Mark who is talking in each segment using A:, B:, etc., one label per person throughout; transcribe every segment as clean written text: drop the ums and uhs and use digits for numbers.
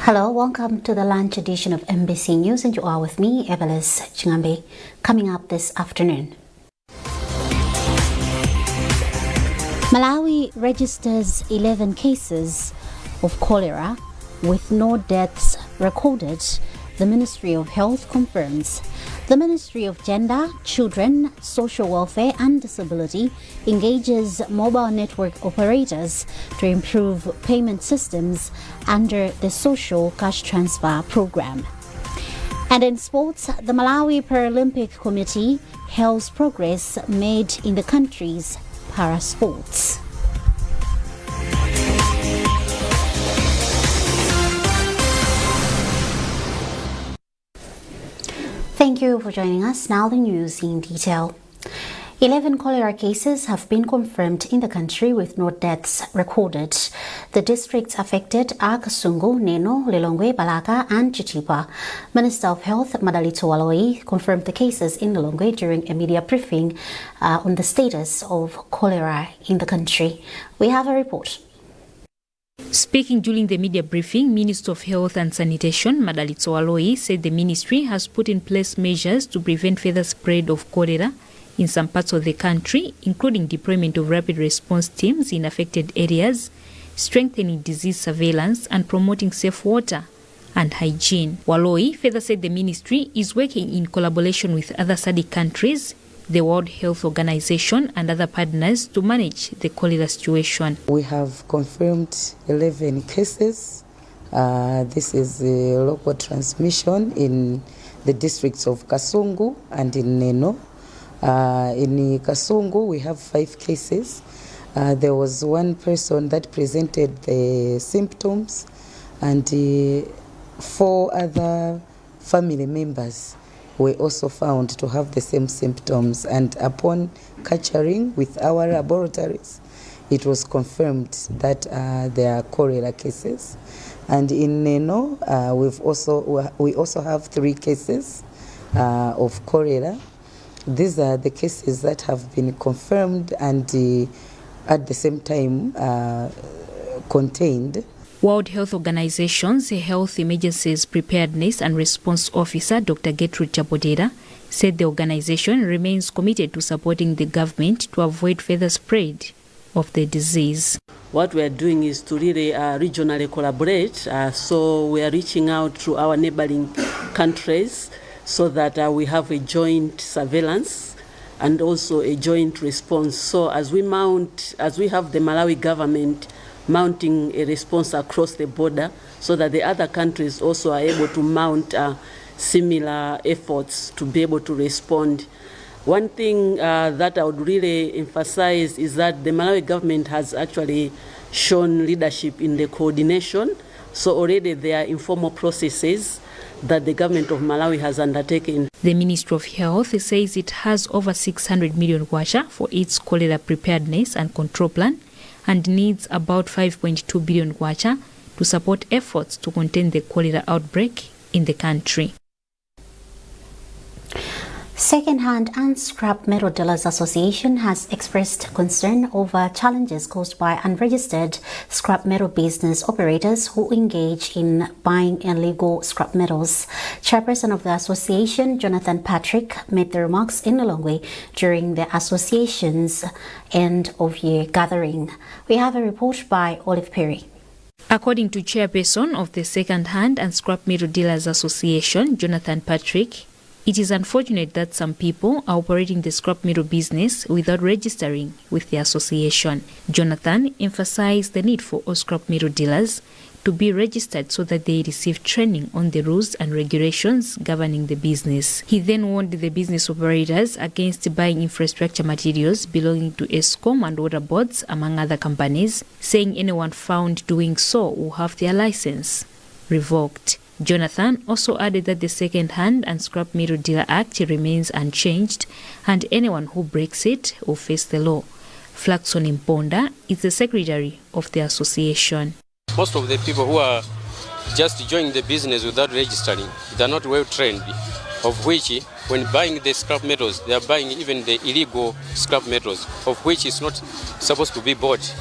A: Hello, welcome to the lunch edition of MBC News, and you are with me, Abale. Coming up this afternoon. Malawi registers 11 cases of cholera with no deaths recorded, the Ministry of Health confirms. The Ministry of Gender, Children, Social Welfare and Disability engages mobile network operators to improve payment systems under the Social Cash Transfer Program. And in sports, the Malawi Paralympic Committee hails progress made in the country's parasports. Thank you for joining us. Now the news in detail. 11 cholera cases have been confirmed in the country with no deaths recorded. The districts affected are Kasungu, Neno, Lilongwe, Balaka and Zachitika. Minister of Health Madalitso confirmed the cases in Lilongwe during a media briefing on the status of cholera in the country. We have a report.
B: Speaking during the media briefing, Minister of Health and Sanitation, Madalitso said the ministry has put in place measures to prevent further spread of cholera in some parts of the country, including deployment of rapid response teams in affected areas, strengthening disease surveillance and promoting safe water and hygiene. Waloi further said the ministry is working in collaboration with other SADC countries, the World Health Organization and other partners to manage the cholera situation.
C: We have confirmed 11 cases. This is a local transmission in the districts of Kasungu and in Neno. In Kasungu, we have 5 cases. There was one person that presented the symptoms and 4 other family members were also found to have the same symptoms, and upon capturing with our laboratories, it was confirmed that there are cholera cases. And in Neno, we also have 3 cases of cholera. These are the cases that have been confirmed and at the same time contained.
B: World Health Organization's Health Emergencies Preparedness and Response Officer, Dr. Gertrude Chabodera, said the organization remains committed to supporting the government to avoid further spread of the disease.
D: What we are doing is to really regionally collaborate. So we are reaching out to our neighboring countries so that we have a joint surveillance and also a joint response. So as we have the Malawi government mounting a response across the border, so that the other countries also are able to mount similar efforts to be able to respond. One thing that I would really emphasize is that the Malawi government has actually shown leadership in the coordination. So already there are informal processes that the government of Malawi has undertaken.
B: The Ministry of Health says it has over 600 million kwacha for its cholera preparedness and control plan, and needs about 5.2 billion kwacha to support efforts to contain the cholera outbreak in the country.
A: Second-hand and Scrap Metal Dealers Association has expressed concern over challenges caused by unregistered scrap metal business operators who engage in buying illegal scrap metals. Chairperson of the association, Jonathan Patrick, made the remarks in Lilongwe during the association's end-of-year gathering. We have a report by Olive Perry.
B: According to Chairperson of the Second-hand and Scrap Metal Dealers Association, Jonathan Patrick, it is unfortunate that some people are operating the scrap metal business without registering with the association. Jonathan emphasized the need for all scrap metal dealers to be registered so that they receive training on the rules and regulations governing the business. He then warned the business operators against buying infrastructure materials belonging to ESCOM and water boards, among other companies, saying anyone found doing so will have their license revoked. Jonathan also added that the Second-hand and Scrap Metal Dealer Act remains unchanged, and anyone who breaks it will face the law. Flaxon Imponda is the secretary of the association.
E: Most of the people who are just joining the business without registering, they are not well trained, of which when buying the scrap metals, they are buying even the illegal scrap metals, of which is not supposed to be bought.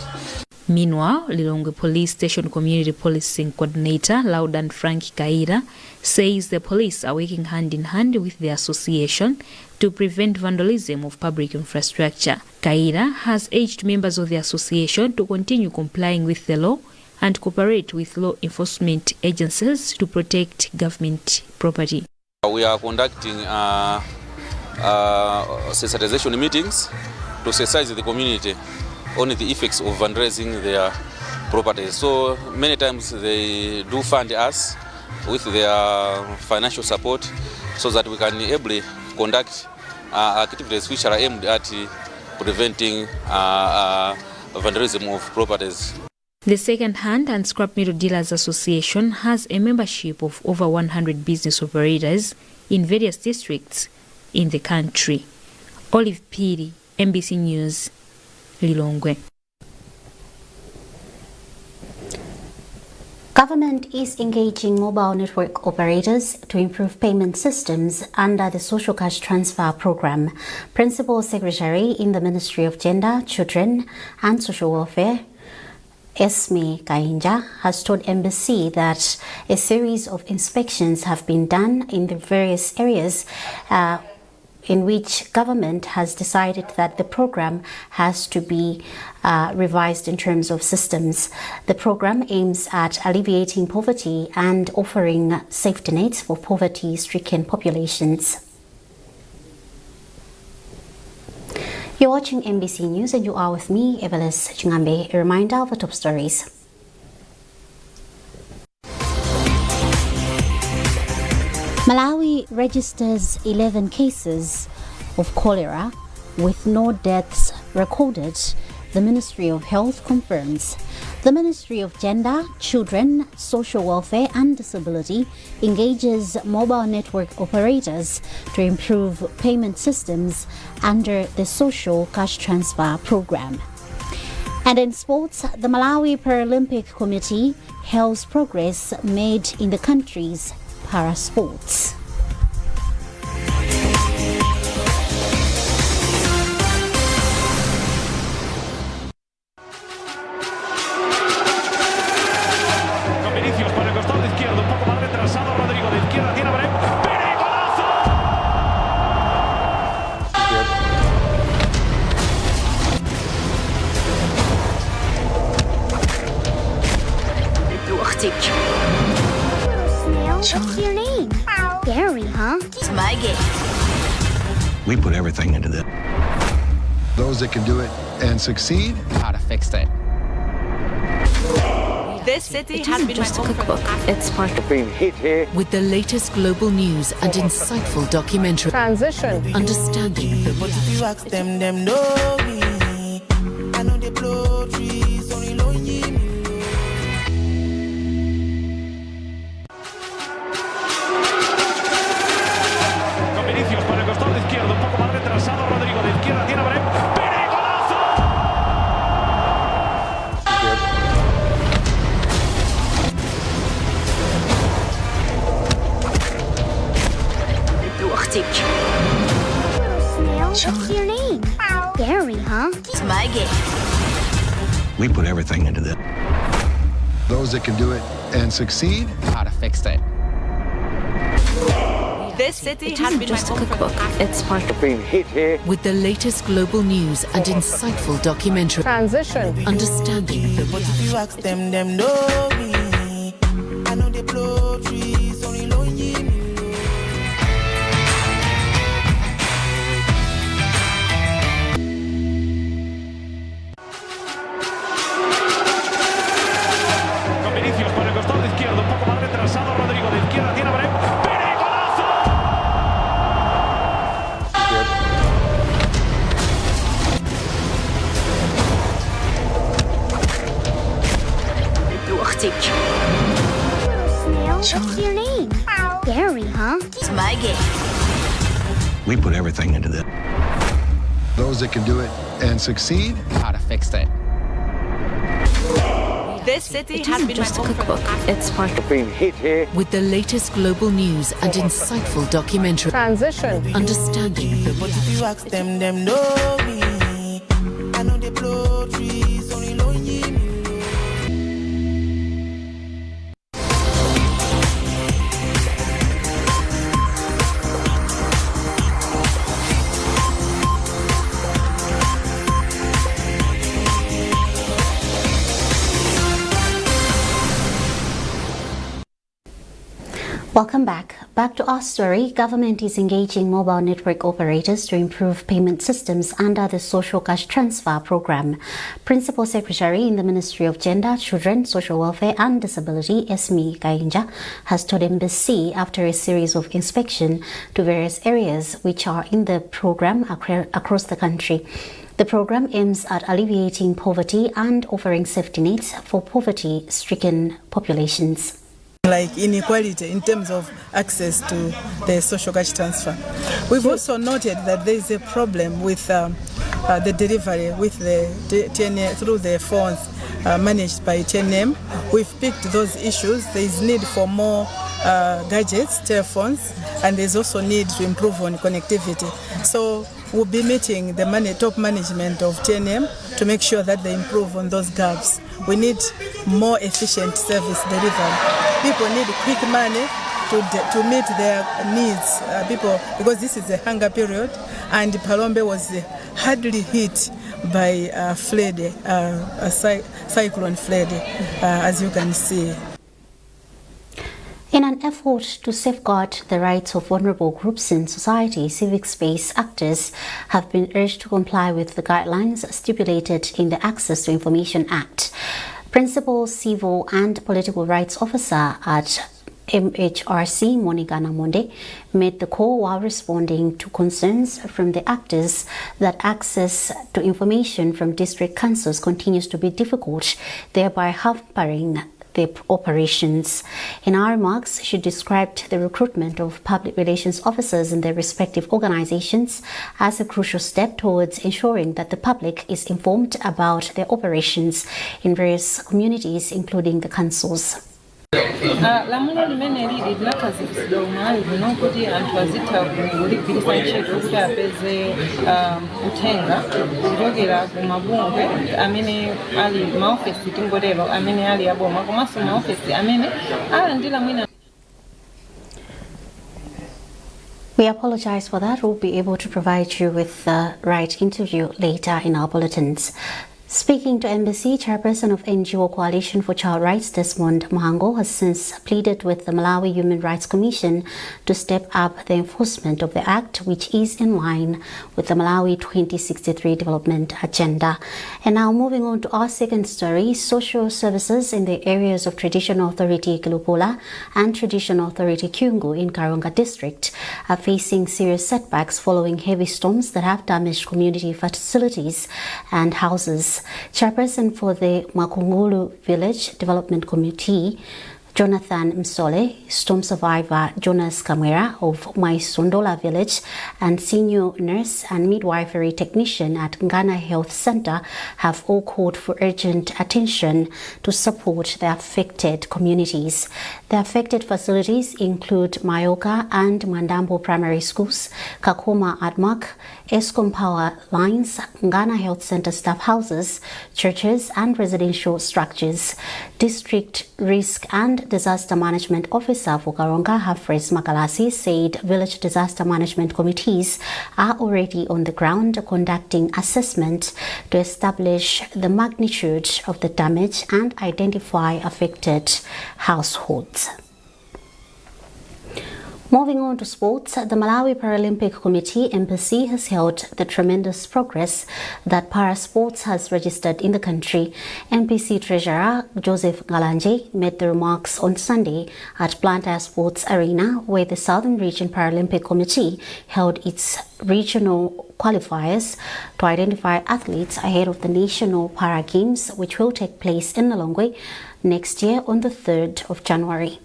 B: Meanwhile, Lilongwe Police Station Community Policing Coordinator Laudan Frank Kaira says the police are working hand in hand with the association to prevent vandalism of public infrastructure. Kaira has urged members of the association to continue complying with the law and cooperate with law enforcement agencies to protect government property.
F: We are conducting sensitization meetings to sensitize the community on the effects of vandalizing their properties. So many times they do fund us with their financial support so that we can able conduct activities which are aimed at preventing vandalism of properties.
B: The Second-Hand and Scrap Metal Dealers Association has a membership of over 100 business operators in various districts in the country. Olive Piri, MBC News, Lilongwe.
A: Government is engaging mobile network operators to improve payment systems under the Social Cash Transfer Program. Principal Secretary in the Ministry of Gender, Children and Social Welfare, Esme Kainja, has told MBC that a series of inspections have been done in the various areas in which government has decided that the program has to be revised in terms of systems. The program aims at alleviating poverty and offering safety nets for poverty-stricken populations. You're watching MBC News and you are with me, Abale Chingambe. A reminder of the top stories. Malawi registers 11 cases of cholera with no deaths recorded, the Ministry of Health confirms. The Ministry of Gender, Children, Social Welfare and Disability engages mobile network operators to improve payment systems under the Social Cash Transfer Program. And in sports, the Malawi Paralympic Committee hails progress made in the country's para-sports.
G: What's your name? Gary, huh? It's my game.
H: We put everything into this.
I: Those that can do it and succeed.
J: How to fix it.
K: This city has been just a cookbook.
L: It's part of being hit here.
M: With the latest global news and insightful documentary.
L: Transition.
M: Understanding.
N: But if you ask them know me. I know they blow trees, only know me.
G: What's your name? Gary, huh?
K: It's my game.
H: We put everything into this.
I: Those that can do it and succeed.
J: How to fix it.
K: This city
L: It
K: has
L: isn't
K: been
L: just a
K: my
L: cookbook. It's part of being hit here.
M: With the latest global news and insightful documentary.
L: Transition.
M: Understanding.
N: But if you ask them know me. I know they blow trees, only know me.
G: What's your name? Gary, huh?
K: It's my game.
H: We put everything into this.
I: Those that can do it and succeed.
J: How to fix it.
K: This city
L: It
K: has
L: isn't
K: been
L: just a
K: my
L: cookbook. It's part of being hit here.
M: With the latest global news and insightful documentary.
L: Transition.
M: Understanding.
N: But if you ask them know me. I know they blow trees, only know me.
A: Welcome back. Back to our story. Government is engaging mobile network operators to improve payment systems under the Social Cash Transfer Program. Principal Secretary in the Ministry of Gender, Children, Social Welfare and Disability, Esme Kainja, has told MBC after a series of inspection to various areas which are in the program across the country. The program aims at alleviating poverty and offering safety nets for poverty-stricken populations.
O: Like inequality in terms of access to the social cash transfer. We've also noted that there is a problem with the delivery with the TNM through the phones managed by TNM. We've picked those issues. There is need for more gadgets, telephones, and there's also need to improve on connectivity. So we'll be meeting the top management of TNM to make sure that they improve on those gaps. We need more efficient service delivery. People need quick money to meet their needs. Because this is a hunger period, and Palombe was hardly hit by cyclone flood, as you can see.
A: In an effort to safeguard the rights of vulnerable groups in society, civic space actors have been urged to comply with the guidelines stipulated in the Access to Information Act. Principal Civil and Political Rights Officer at MHRC, Monica Namonde, made the call while responding to concerns from the actors that access to information from district councils continues to be difficult, thereby hampering their operations. In our remarks, she described the recruitment of public relations officers in their respective organizations as a crucial step towards ensuring that the public is informed about their operations in various communities, including the councils.
P: Lamulo limene lili linakazikitsidwa umalawi kuno kuti anthu azitha kuligwiritsa ntchito kuti apeze uthenga kuchokera ku mabungwe amene ali maofesi tingotero amene ali aboma komanso maofesi amene alandira mwina.
A: We apologize for that. We'll be able to provide you with the right interview later in our bulletins. Speaking to Embassy, Chairperson of NGO Coalition for Child Rights, Desmond Mahango, has since pleaded with the Malawi Human Rights Commission to step up the enforcement of the Act, which is in line with the Malawi 2063 development agenda. And now moving on to our second story, social services in the areas of Traditional Authority Kilupula and Traditional Authority Kyungu in Karonga district are facing serious setbacks following heavy storms that have damaged community facilities and houses. Chairperson for the Makungulu Village Development Committee, Jonathan Msole, storm survivor Jonas Kamera of Maisondola Village, and senior nurse and midwifery technician at Ghana Health Center have all called for urgent attention to support the affected communities. The affected facilities include Mayoka and Mandambo Primary Schools, Kakoma Admark, Eskom Power Lines, Ghana Health Center staff houses, churches and residential structures. District Risk and Disaster Management Officer for Karonga, Hafres Makalasi, said village disaster management committees are already on the ground conducting assessment to establish the magnitude of the damage and identify affected households. Moving on to sports, the Malawi Paralympic Committee, MPC, has hailed the tremendous progress that parasports has registered in the country. MPC Treasurer Joseph Galanje made the remarks on Sunday at Blantyre Sports Arena, where the Southern Region Paralympic Committee held its regional qualifiers to identify athletes ahead of the National Para Games, which will take place in Lilongwe next year on the 3rd of January.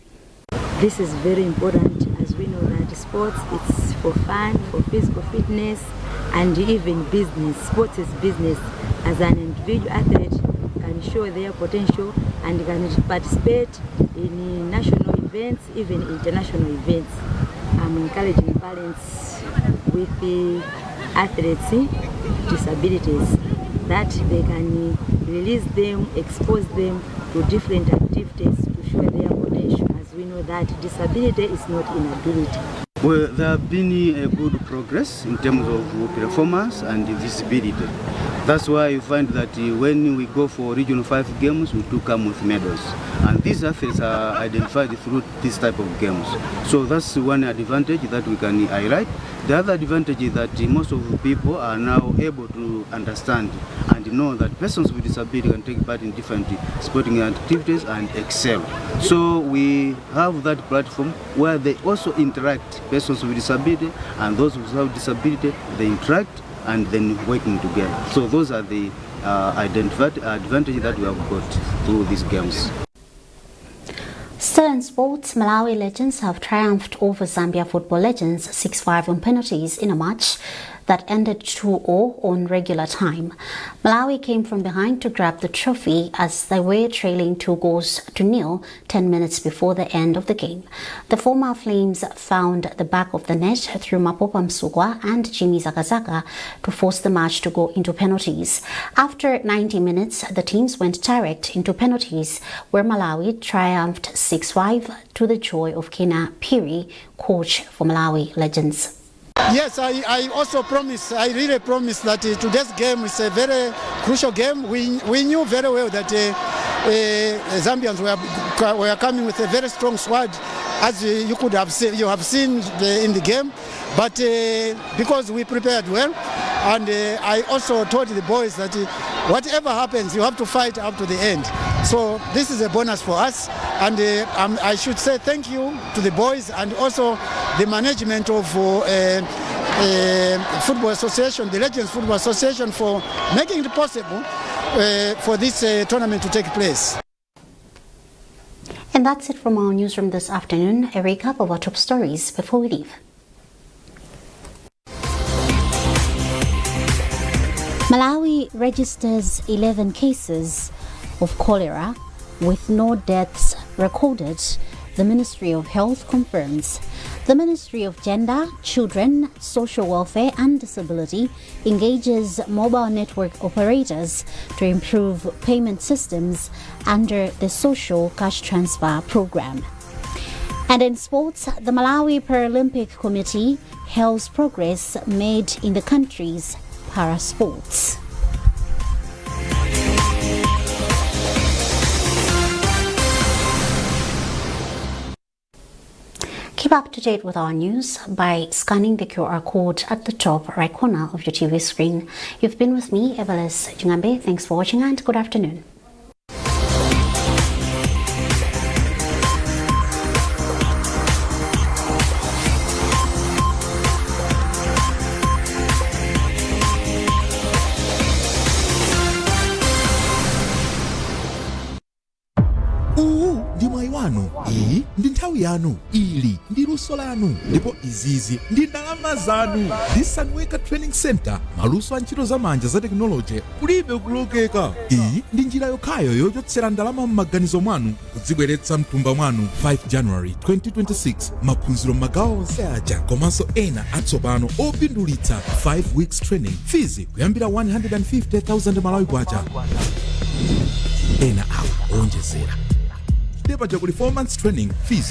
Q: This is very important, as we know that sports, it's for fun, for physical fitness, and even business. Sports is business. As an individual athlete can show their potential and can participate in national events, even international events. I'm encouraging parents with the athletes' disabilities that they can release them, expose them to different activities to show their potential. We know that disability is not inability.
R: Well, there have been a good progress in terms of performance and visibility. That's why you find that when we go for Regional 5 games, we do come with medals. And these athletes are identified through this type of games. So that's one advantage that we can highlight. The other advantage is that most of the people are now able to understand and know that persons with disability can take part in different sporting activities and excel. So we have that platform where they also interact, persons with disability and those without disability, they interact and then working together. So those are the advantages that we have got through these games.
A: Still in sports, Malawi Legends have triumphed over Zambia Football Legends 6-5 on penalties in a match that ended 2-0 on regular time. Malawi came from behind to grab the trophy as they were trailing 2-0 10 minutes before the end of the game. The former Flames found the back of the net through Mapopa Msugwa and Jimmy Zakazaka to force the match to go into penalties. After 90 minutes, the teams went direct into penalties, where Malawi triumphed 6-5 to the joy of Kena Piri, coach for Malawi Legends.
S: Yes, I also promise, I really promise that today's game is a very crucial game. We knew very well that Zambians were coming with a very strong squad, as you could have seen, in the game. But because we prepared well, and I also told the boys that whatever happens, you have to fight up to the end. So this is a bonus for us, and I should say thank you to the boys and also the management of Football Association, the Legends Football Association, for making it possible for this tournament to take place.
A: And that's it from our newsroom this afternoon. A recap of our top stories before we leave. Malawi registers 11 cases of cholera with no deaths recorded, the Ministry of Health confirms. The Ministry of Gender, Children, Social Welfare and Disability engages mobile network operators to improve payment systems under the Social Cash Transfer Program. And in sports, the Malawi Paralympic Committee hails progress made in the country's para-sports. Keep up to date with our news by scanning the QR code at the top right corner of your TV screen. You've been with me, Abale. Thanks for watching and good afternoon.
T: Ndi mwayi wanu, iyi ndi nthawi yanu, ili ndi luso lanu, ndipo izizi ndi ndalama zanu. Ndi Sanweka Training Center, maluso a ntchito zamanja za teknoloji kulibe kulokeka. Iyi ndi njira yokhayo yochotsera ndalama m'maganizo mwanu kudzibweretsa mtumba mwanu. 5 January 2026, maphunziro magawo onse aja komanso ena atsopano opindulitsa 5 weeks training. Fizi kuyambira 150,000 Malawi kwacha. Ena awa onjezera. Depa kuli 4 months training fees